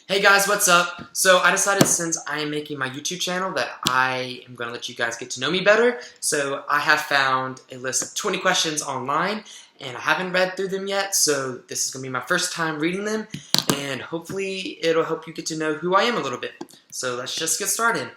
Hey guys, what's up? So I decided since I am making my YouTube channel that I am going to let you guys get to know me better. So I have found a list of 20 questions online and I haven't read through them yet. So this is going to be my first time reading them and hopefully it'll help you get to know who I am a little bit. So let's just get started.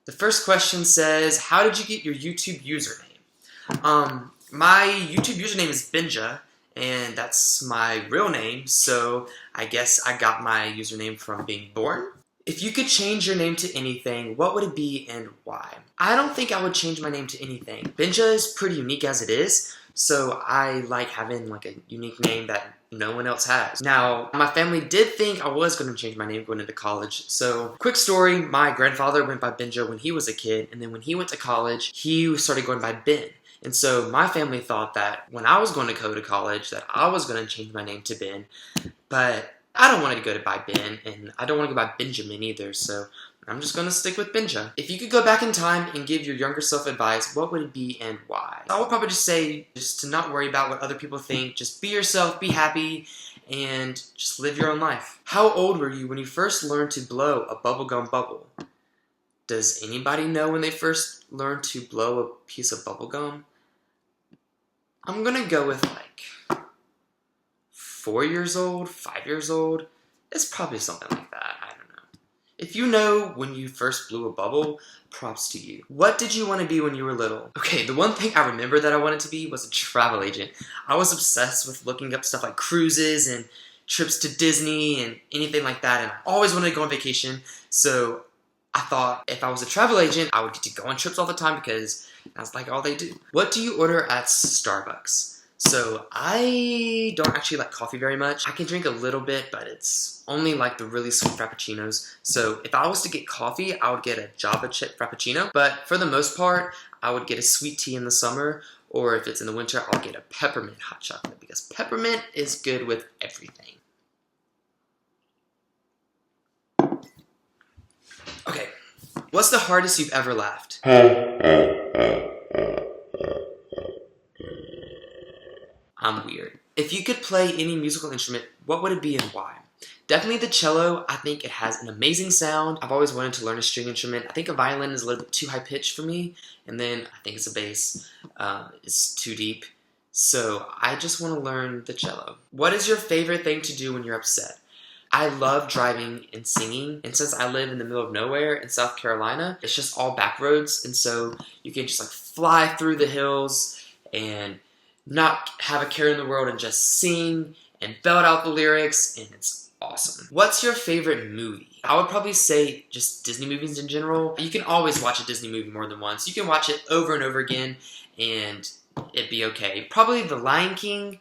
The first question says, how did you get your YouTube username? My YouTube username is Benja. And that's my real name, so I guess I got my username from being born. If you could change your name to anything, what would it be and why? I don't think I would change my name to anything. Benja is pretty unique as it is, so I like having like a unique name that no one else has. Now, my family did think I was going to change my name going into college. So, quick story, my grandfather went by Benja when he was a kid, and then when he went to college, he started going by Ben. And so my family thought that when I was going to go to college that I was going to change my name to Ben, but I don't want to go by Ben, and I don't want to go by Benjamin either, so I'm just going to stick with Benja. If you could go back in time and give your younger self advice, what would it be and why? I would probably just say just to not worry about what other people think, just be yourself, be happy, and just live your own life. How old were you when you first learned to blow a bubblegum bubble? Does anybody know when they first learned to blow a piece of bubblegum? I'm gonna go with like 4 years old, 5 years old. It's probably something like that, I don't know. If you know when you first blew a bubble, props to you. What did you want to be when you were little? Okay, the one thing I remember that I wanted to be was a travel agent. I was obsessed with looking up stuff like cruises and trips to Disney and anything like that, and I always wanted to go on vacation, so I thought if I was a travel agent, I would get to go on trips all the time because that's like all they do. What do you order at Starbucks? So I don't actually like coffee very much. I can drink a little bit, but it's only like the really sweet frappuccinos. So if I was to get coffee, I would get a Java chip frappuccino. But for the most part, I would get a sweet tea in the summer, or if it's in the winter, I'll get a peppermint hot chocolate because peppermint is good with everything. Okay, what's the hardest you've ever laughed? I'm weird. If you could play any musical instrument, what would it be and why? Definitely the cello. I think it has an amazing sound. I've always wanted to learn a string instrument. I think a violin is a little bit too high pitched for me, and then I think it's a bass. It's too deep. So I just want to learn the cello. What is your favorite thing to do when you're upset? I love driving and singing, and since I live in the middle of nowhere in South Carolina, it's just all back roads, and so you can just like fly through the hills and not have a care in the world and just sing and belt out the lyrics, and it's awesome. What's your favorite movie? I would probably say just Disney movies in general. You can always watch a Disney movie more than once. You can watch it over and over again, and it'd be okay. Probably The Lion King,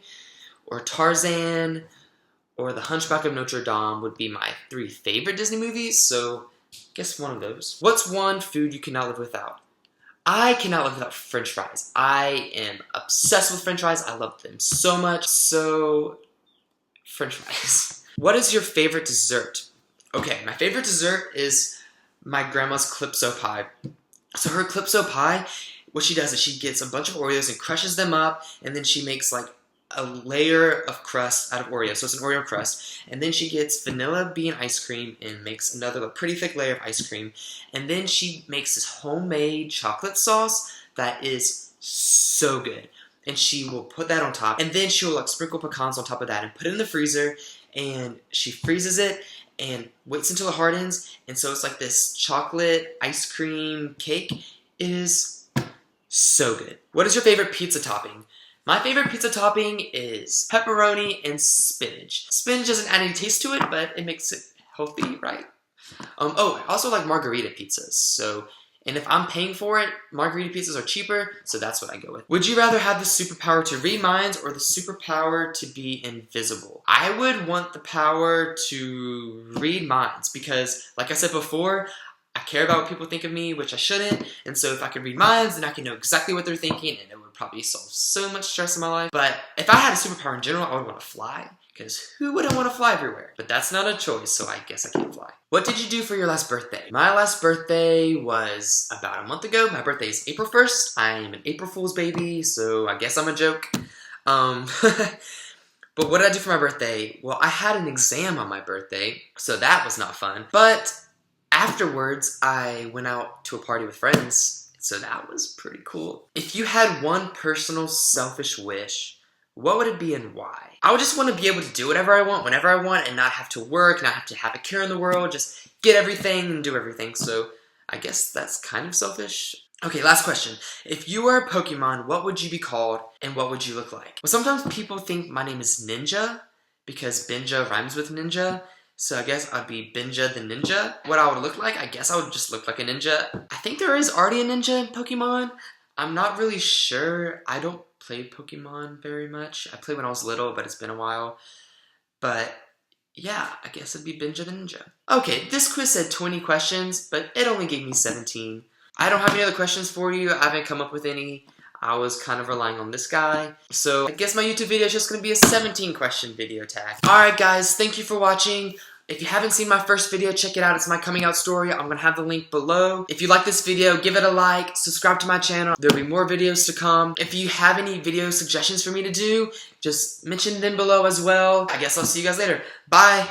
or Tarzan, or The Hunchback of Notre Dame would be my 3 favorite Disney movies, so I guess one of those. What's one food you cannot live without? I cannot live without French fries. I am obsessed with French fries. I love them so much. So, French fries. What is your favorite dessert? Okay, my favorite dessert is my grandma's Calypso pie. So her Calypso pie, what she does is she gets a bunch of Oreos and crushes them up, and then she makes like a layer of crust out of Oreo, so it's an Oreo crust, and then she gets vanilla bean ice cream and makes another like, pretty thick layer of ice cream, and then she makes this homemade chocolate sauce that is so good, and she will put that on top, and then she will like sprinkle pecans on top of that and put it in the freezer, and she freezes it and waits until it hardens, and so it's like this chocolate ice cream cake. It is so good. What is your favorite pizza topping? My favorite pizza topping is pepperoni and spinach. Spinach doesn't add any taste to it, but it makes it healthy, right? I also like margarita pizzas. So, and if I'm paying for it, margarita pizzas are cheaper, so that's what I go with. Would you rather have the superpower to read minds or the superpower to be invisible? I would want the power to read minds because, like I said before, I care about what people think of me, which I shouldn't, and so if I could read minds, then I can know exactly what they're thinking, and it would probably solve so much stress in my life. But if I had a superpower in general, I would want to fly, because who wouldn't want to fly everywhere? But that's not a choice, so I guess I can't fly. What did you do for your last birthday? My last birthday was about a month ago. My birthday is April 1st. I'm an April Fool's baby, so I guess I'm a joke. But what did I do for my birthday? Well, I had an exam on my birthday, so that was not fun. But afterwards, I went out to a party with friends, so that was pretty cool. If you had one personal selfish wish, what would it be and why? I would just want to be able to do whatever I want, whenever I want, and not have to work, not have to have a care in the world, just get everything and do everything. So I guess that's kind of selfish. Okay, last question. If you were a Pokemon, what would you be called and what would you look like? Well, sometimes people think my name is Ninja because Benja rhymes with ninja. So I guess I'd be Benja the Ninja. What I would look like? I guess I would just look like a ninja. I think there is already a ninja in Pokemon. I'm not really sure. I don't play Pokemon very much. I played when I was little, but it's been a while. But yeah, I guess it'd be Benja the Ninja. Okay, this quiz said 20 questions, but it only gave me 17. I don't have any other questions for you. I haven't come up with any. I was kind of relying on this guy. So I guess my YouTube video is just going to be a 17 question video tag. Alright guys, thank you for watching. If you haven't seen my first video, check it out. It's my coming out story. I'm going to have the link below. If you like this video, give it a like. Subscribe to my channel. There'll be more videos to come. If you have any video suggestions for me to do, just mention them below as well. I guess I'll see you guys later. Bye!